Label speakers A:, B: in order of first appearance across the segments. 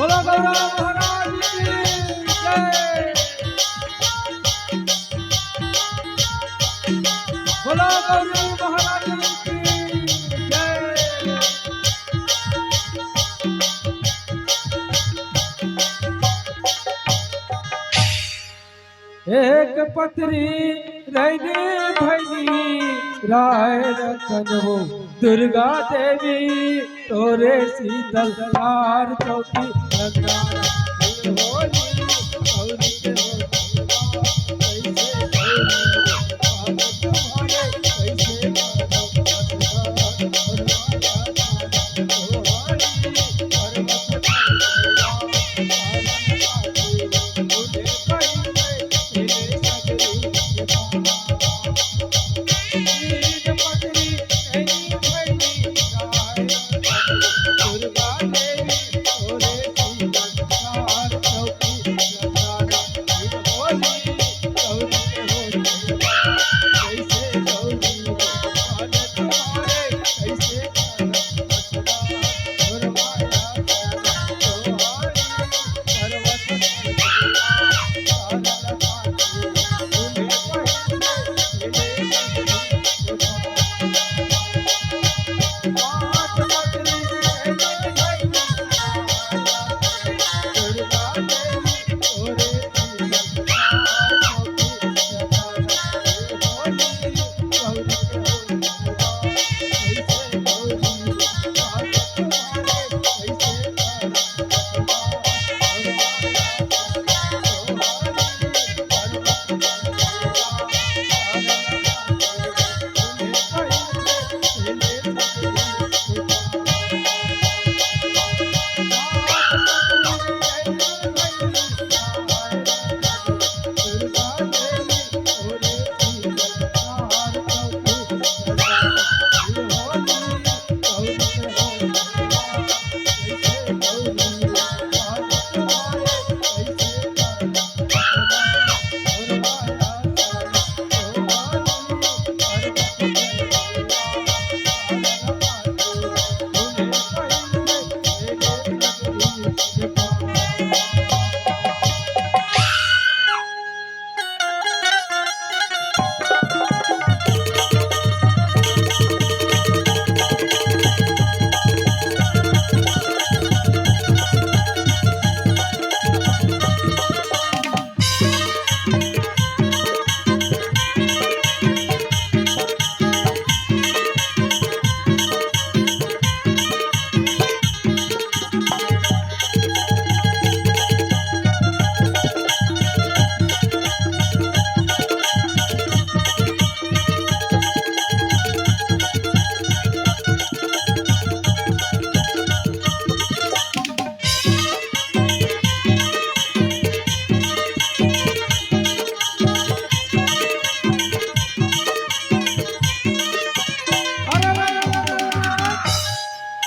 A: बोलो गौरव महाराज की जय। बोलो गौरव महाराज की जय। एक पत्री रहने भैनी राय रतन वो दुर्गा देवी तोरे शीतल धार चौकी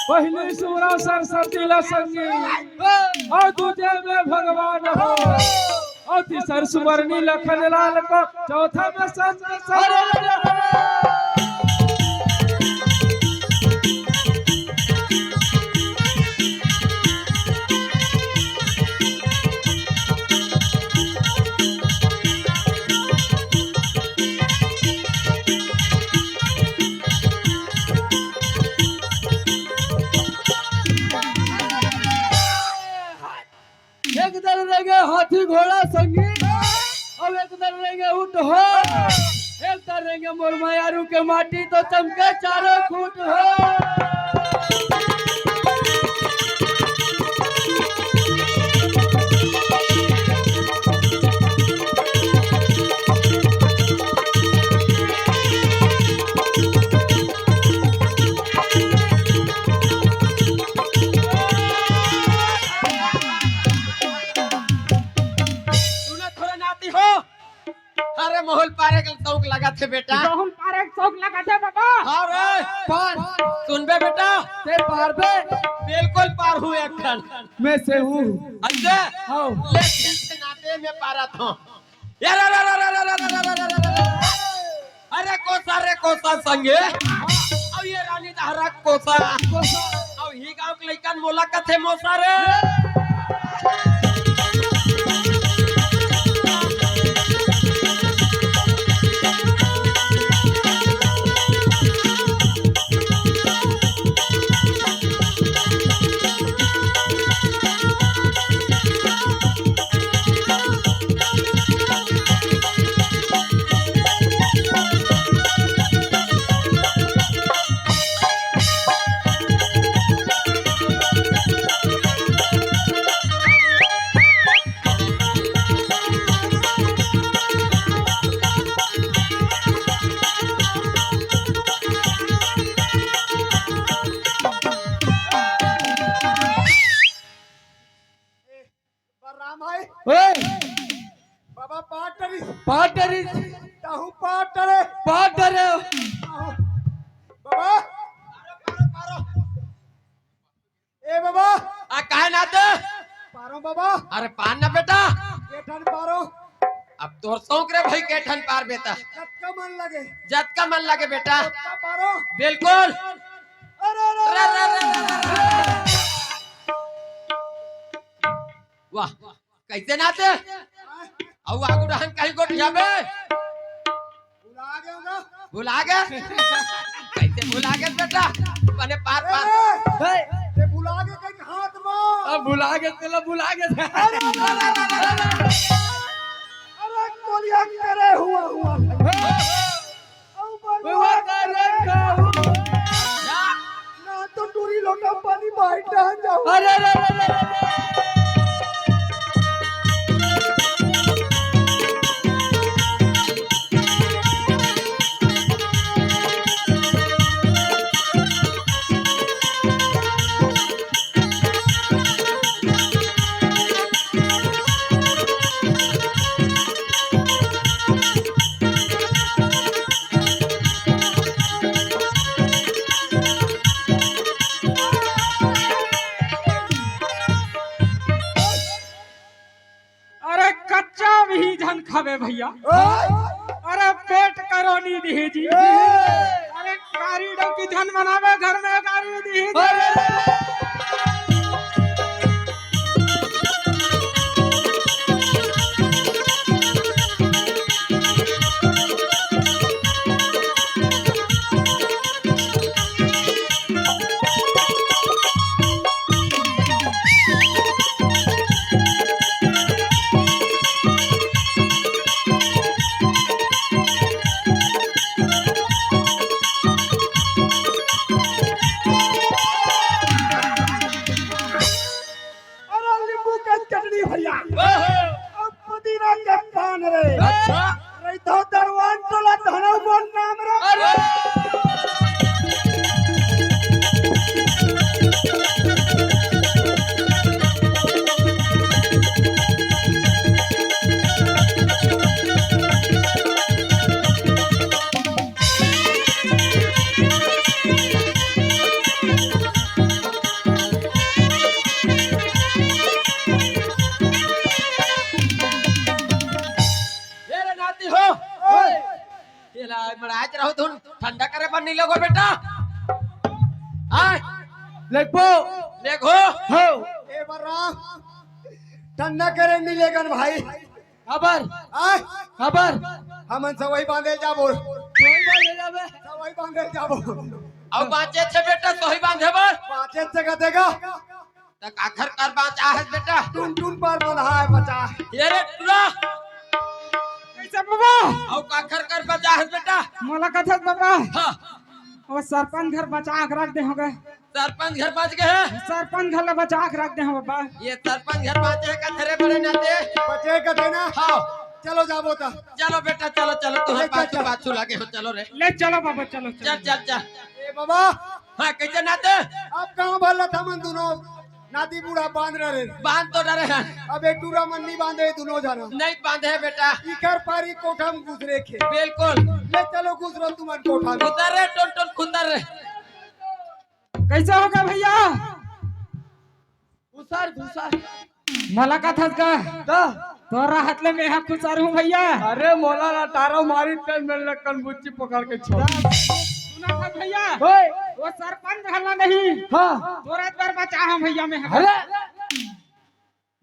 A: पहले सूरा सरस्वती ला संगी और दूजे में भगवान हो और तीसर सुवर्णी लखन लाल को चौथा में संत एक दल रहेंगे हाथी घोड़ा संगीत और एक दल रहेंगे ऊंट हो एक दल रहेंगे मुरमयारू के माटी तो चमके चारों खूट हो।
B: अरे मोहल पारे के चौक लगा थे बेटा।
A: मोहल पारे के चौक लगा थे बाबा।
B: हाँ रे पार सुनबे बेटा
A: ते पार बे
B: बिल्कुल पार हुए अखन
A: मैं से हूँ
B: अंदर
A: हाँ
B: लेकिन से नाते में पारा था अरे कोसा संगे अब ये रानी दहरा कोसा अब ही गांव के लइकन मोला कथे मोसा रे राम भाई
A: ओए
B: बाबा पाटरी
A: पाटरी
B: ताहू पाटरे
A: पाटरे
B: बाबा ए बाबा
C: आ काहे नाते?
B: पारो बाबा
C: अरे पान ना बेटा,
B: केठन पारो
C: अब तोर शौक रे भाई केठन पार बेटा,
B: कत्का मन लगे
C: जत का मन लगे बेटा।
B: कत्का पारो
C: बिल्कुल।
B: अरे
C: रे, रे, रे, रे, रे। वाह कैसे नाते? औ आगू रहन कहीं गोठिया बे
B: भुला गए होगा
C: भुला गए? कैसे भुला गए बेटा? बने पार पार
B: ये भुला गए कहीं हाथ में
A: अब भुला गए चलो भुला गए
B: अरे कोलिया करे हुआ हुआ ना तो टूरी लोटा पानी बाहर टहन जाओ
A: अरे अरे अरे अरे खावे भैया अरे पेट करोनी दीजी अरे कारी डंकी धन बनावे घर में कारी दीजी
C: ठंडा करे पर नहीं लगो बेटा आय
A: देखो
C: देखो
A: हो
B: ए बर्रा ठंडा करे नहीं लेगन भाई
A: खबर
B: आय
A: खबर
B: हमन सवई बांधे जाबो
A: कोई बात ले जावे
B: सवई बांधे जाबो
C: अब बाँचे छे बेटा सोही बांधे बर
B: पाचे जगह देगा
C: तक आखिर कर बाँचा है बेटा
B: टून टून पर बंधा है बचा
C: ये रे टुरा
A: कैसे बाबा
C: अब आखिर कर बचा है बेटा
A: मला कथत बाबा
C: हाँ
A: और सरपंच घर बचा के रख दे होगे
C: सरपंच घर बच गए हैं
A: सरपंच घर बचा के रख दे हो बाबा
C: ये सरपंच घर बाँचे का थरे बड़े नाते
B: बचे का देना
C: हाँ
B: चलो जाबो ता
C: चलो बेटा चलो चलो तुम्हारे पाछू पाछू लगे हो चलो रे
A: ले चलो बाबा चलो
C: चल चल चल
B: ए बाबा
C: हाँ कैसे नाते
B: अब कहां भरला था मन दोनों नाती बूढ़ा बांध रहे
C: बांध तो डरे हैं
B: अब एक टूरा मन नहीं बांधे दोनों जाना
C: नहीं बांधे है बेटा
B: इकर पारी कोठा में गुजरे खे
C: बिल्कुल
B: ले चलो गुजरो तुम्हारे कोठा में
C: खुदर रे टोन टोन खुदर रे
A: कैसे होगा भैया
C: घुसर घुसर
A: मला कथत का तोरा हाथले में हा खुसार हूं भैया
D: अरे मोला ना तारो मारी तेल में लकन बुच्ची पकड़ के छोड़
A: सुना था भैया
D: ओए
A: वो सरपंच हल्ला नहीं
D: हां
A: तोरा बार बचा हम भैया में
D: अरे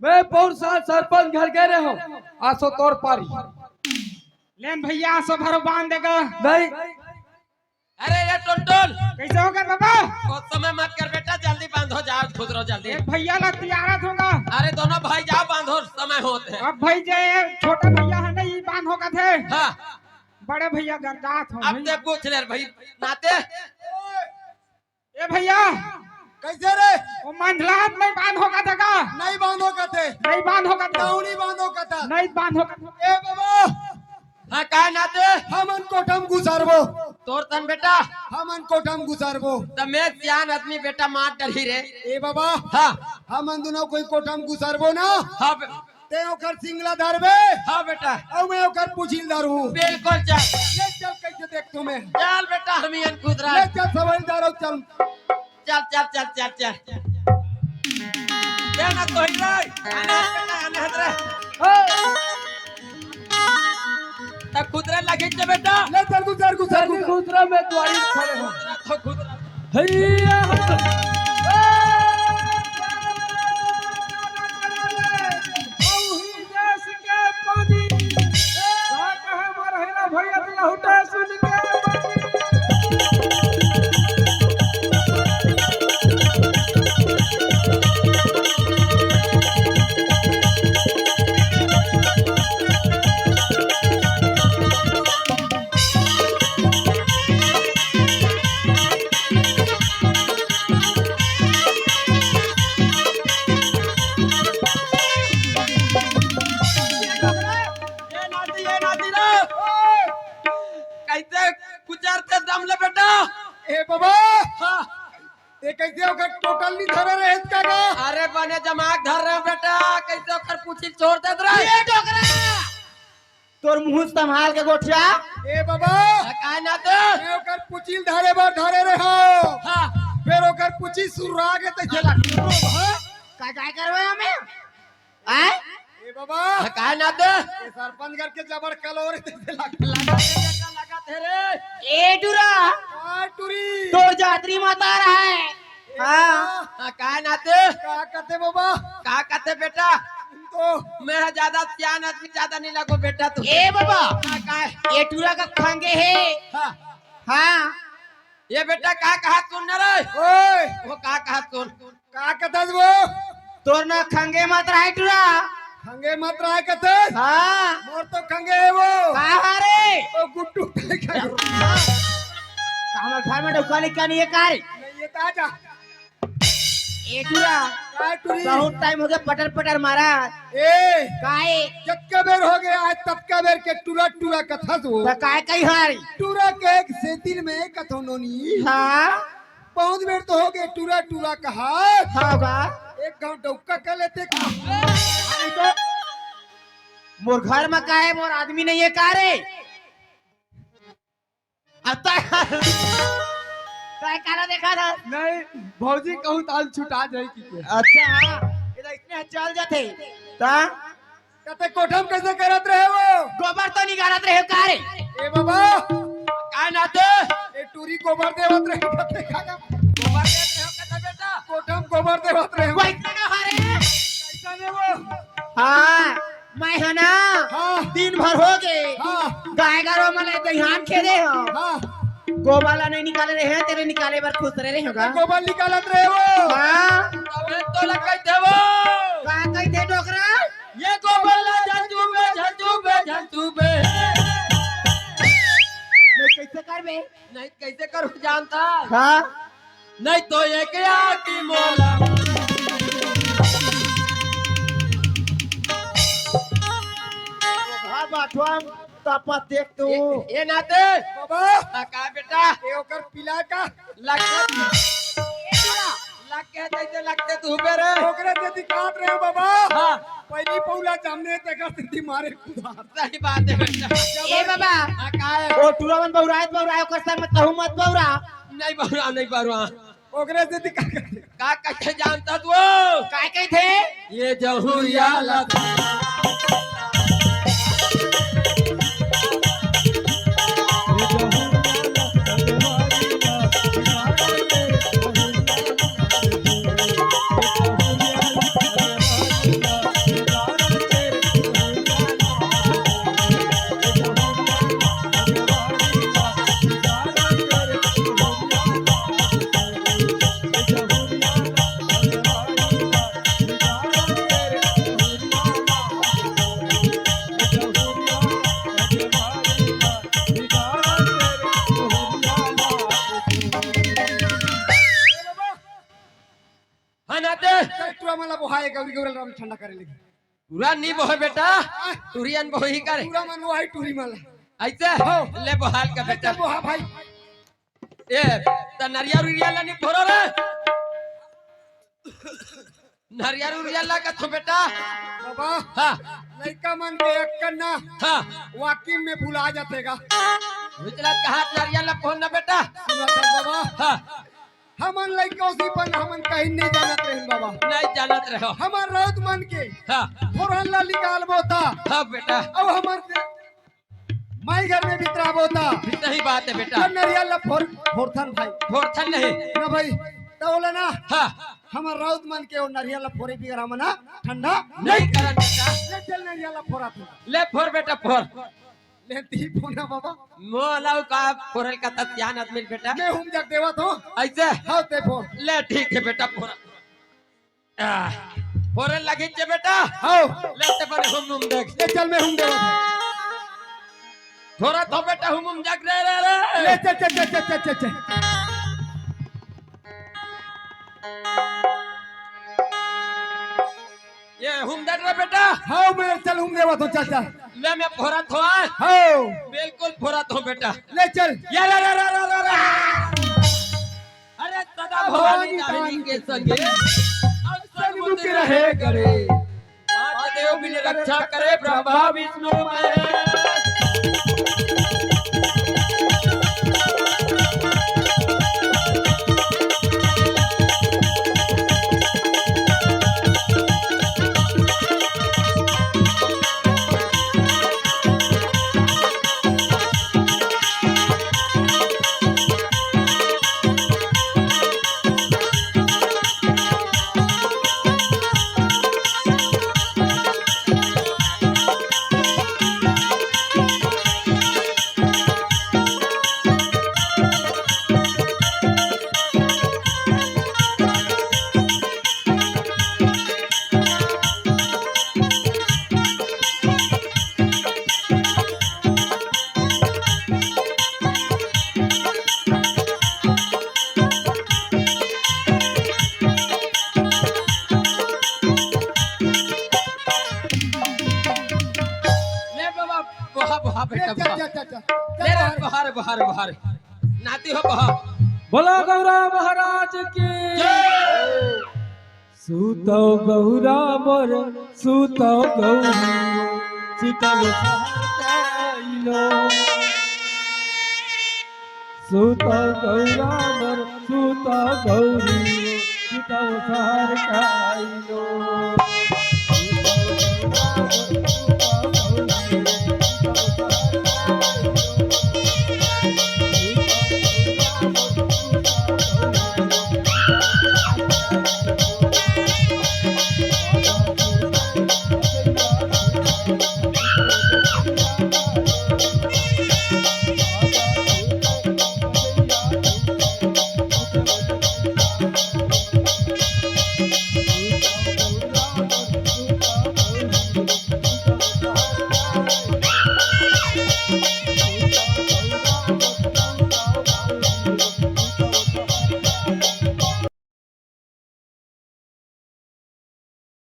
D: मैं पौर साल सरपंच घर गए रहे हो आसो तोर पारी
A: लेन भैया सो भरो बांध देगा
D: नहीं
C: अरे ये टुनटुन
A: कैसे होगा बाबा?
C: बहुत समय मत कर बेटा, जल्दी बांधो, जाओ खुदरो जल्दी।
A: एक भैया ला तैयारत होगा।
C: अरे दोनों भाई जाओ बांधो, समय होते हैं।
A: अब भाई जे छोटा भैया है नहीं बांध होगा थे,
C: हाँ
A: बड़े भैया गरदात हो
C: अब ते पूछ ले भाई नाते।
A: ए भैया
B: कैसे रे?
A: वो मंझलात नहीं बांध होगा था का?
B: नहीं बांधो कथे,
A: नहीं बांध होगा था,
B: नहीं बांधो कथा।
A: नहीं बांध होगा था।
B: ए बाबा
C: हाँ का नाते
B: हमन कोठम गुजारबो,
C: तोर तन बेटा
B: हमन कोठम गुजारबो।
C: तमे सियान आदमी बेटा मार डरी रे।
B: ए बाबा
C: हाँ
B: हमन दोनों कोई कोठम गुजारबो ना,
C: हाँ
B: ते ओकर सिंगला धरबे
C: हाँ बेटा
B: और मैं ओकर पुछिल धरू।
C: बिल्कुल चल
B: ले चल कैसे देख तुम्हें,
C: चल बेटा हम ही खुदरा
B: ले चल सवाल दारो चल।
C: चल चल चल चल चल क्या ना तो ही रे आना बेटा आना हतरा तब खुदरा लगे चे बेटा।
B: ले चल गुजार गुजार गुजार।
D: दूसरा में द्वारी खड़े हो
C: तो खुदरा
D: हैया
A: देश के पानी का कहे मरहिला भैया लहुटा सुन के
C: ये नाती रे कैसे गुजरते दम ले बेटा।
B: ए बाबा
C: हाँ
B: ये कैसे ओकर टोटल नहीं धरे रे इसका का।
C: अरे बने जमाक धर रहे हो बेटा, कैसे ओकर पूछी छोड़ दे रहे ये टोकरा
E: तोर मुंह संभाल के गोठिया।
B: ए बाबा
C: का ना तो
B: मैं ओकर पुचिल धरे बार धरे रे हो,
C: हाँ
B: फिर ओकर पुची सुरा के तैसे लग।
E: काय करवे हमें आय
B: ए बाबा
C: का ना तो
B: ये सरपंच घर के जबर कलोरे तैसे लग।
C: लगा थे रे
E: ए डुरा
B: आ टुरी
E: तोर जात्री माता रहा है। हाँ
C: का ना तो
B: का कहते बाबा
C: का कहते बेटा
B: तो
C: मैं ज्यादा सियान आदमी ज्यादा नहीं लगो बेटा तू।
E: ए बाबा
C: का
E: ये टूरा का खांगे है।
C: हाँ
E: हाँ
C: ये बेटा का कहा सुन रे
B: ओए
C: वो का कहा सुन
B: का कहते वो
E: तोर ना खांगे मत रहा है टूरा।
B: खंगे मत रहा कहते।
E: हाँ
B: मोर तो खंगे है वो
E: कहा रे
B: ओ गुट्टू नहीं
E: हमारे घर में ढुकाने का नहीं है कार।
B: ये ताजा
E: ए टूरा
B: का टुरी
E: बहुत टाइम हो गया पटर पटर मारा
B: ए
E: काहे
B: जक्का बेर हो गया आज तबका बेर के टूरा टूरा कथा तो
E: तो काय कही हारी।
B: टूरा के एक सेतिल में कथो नोनी
E: हाँ
B: बहुत बेर तो हो गए टूरा टूरा कहा।
E: होगा
B: एक गांव डौका कर लेते
E: मोर घर में का है मोर आदमी नहीं है का रे। अब काय कारा देखा था।
D: नहीं भौजी कहूँ ताल छुटा जाए की
E: अच्छा हाँ इधर इतने चल जाते ता
B: कहते कोठम कैसे करत रहे वो
E: गोबर तो निकालत रहे का रे।
B: ए बाबा
C: का ना तो
B: ए टूरी गोबर देवत रहे कहते खागा
C: गोबर देख रहे हो कहते बेटा
B: कोठम गोबर देवत रहे
E: वही ना हारे
B: कैसा ने वो।
E: हाँ मैं है ना
B: हाँ
E: दिन भर हो गए
B: हाँ
E: गाय गारो मले दहियान खेदे हो
B: हाँ
E: गोबाला नहीं निकाले रहे हैं तेरे निकाले बार खुश रहे होगा।
B: गोबर निकालत रहे वो
E: हाँ
C: तबे तो लगे थे वो
E: का कही थे डोकरा
C: ये गोबला झंझूबे झंझूबे झंझूबे
E: मैं कैसे करबे।
C: नहीं कैसे करूं जानता
E: हाँ
C: नहीं तो ये क्या की मोला
E: हाँ बाठवा तपत देख तू
C: ये नाते
B: बाबा
C: का बेटा
B: ए ओकर पिला का
C: लगते जैसे लगते तू बेरे
B: ओकरे से दिखात रहे बाबा।
C: हाँ
B: पहली पौला जामने ते करती मारे खुदा।
C: सही बात है बेटा।
E: ए बाबा
C: का है
E: ओ टूरावन बहुरायत बहुराय कर संग मत कहू मत बहुरा।
C: नहीं बरुआ नहीं बरुआ
B: ओकरे से दिखा
C: का कैसे जानता तू
E: काय कही थे
C: ये जहुरिया लगा
D: पूरा मला बोहाय गौरी गौरल राम ठंडा करे लगी
C: पूरा नहीं बोहे बेटा टूरियन बोही करे
D: पूरा मन बोहाय टूरी मला
C: ऐसे ले बहाल का बेटा
D: चल बोहा भाई
C: ए त नरिया रुरिया ला नहीं फोरो रे नरिया रुरिया ला का तो बेटा
D: बाबा
C: हां
D: लड़का मन के एक करना
C: हां
D: वाकिम में भुला जातेगा
C: उजला कहा नरिया ला फोन ना बेटा
D: सुना चल बाबा
C: हां
D: हमन लड़का उसी पर हमन कहीं नहीं जानत रहे बाबा
C: नहीं जानत रहो
D: हमार राउत मन के
C: हां
D: फोरन ला निकाल बोता
C: हां बेटा
D: अब हमार माई घर में बितरा बोता
C: सही बात है बेटा
D: नरिया ला फोरथन भाई
C: फोरथन नहीं
D: ना भाई तो बोला ना
C: हां
D: हमार राउत मन के और नरिया फोरे बिगर हमना ठंडा
C: नहीं करन बेटा
D: ले चल नरिया फोरा था
C: ले फोर बेटा फोर
D: ले ती फोना बाबा
C: मोलाव का फोरल का तत्यान आदमी बेटा
D: मैं हम जग देवा तो
C: ऐसे
D: हां ते फोर
C: ले ठीक है बेटा फोर फोरल लगी जे बेटा
D: हां
C: ले ते पर हम देख
D: ले चल मैं हम देवा
C: थोड़ा तो बेटा हम जग रे
D: ले चल
C: ये हम देख रे बेटा
D: हां मैं चल हम देवा तो चाचा
C: ले मैं फोरा थो
D: हां
C: बिल्कुल फोरा थो बेटा
D: ले चल
C: ये रे अरे सदा भवानी दाहिनी के संगे अवसर मुझे रहे करे पांच देव मिल रक्षा करे ब्रह्मा विष्णु महेश बहा बेटा बहा बहार बहार नाती हो बहा
A: बोला गौरा महाराज की सूतो गौरा बर सूतो गौरी सीतव सहकाइलो सूतो गौरा बर सूतो गौरी सीतव सहकाइलो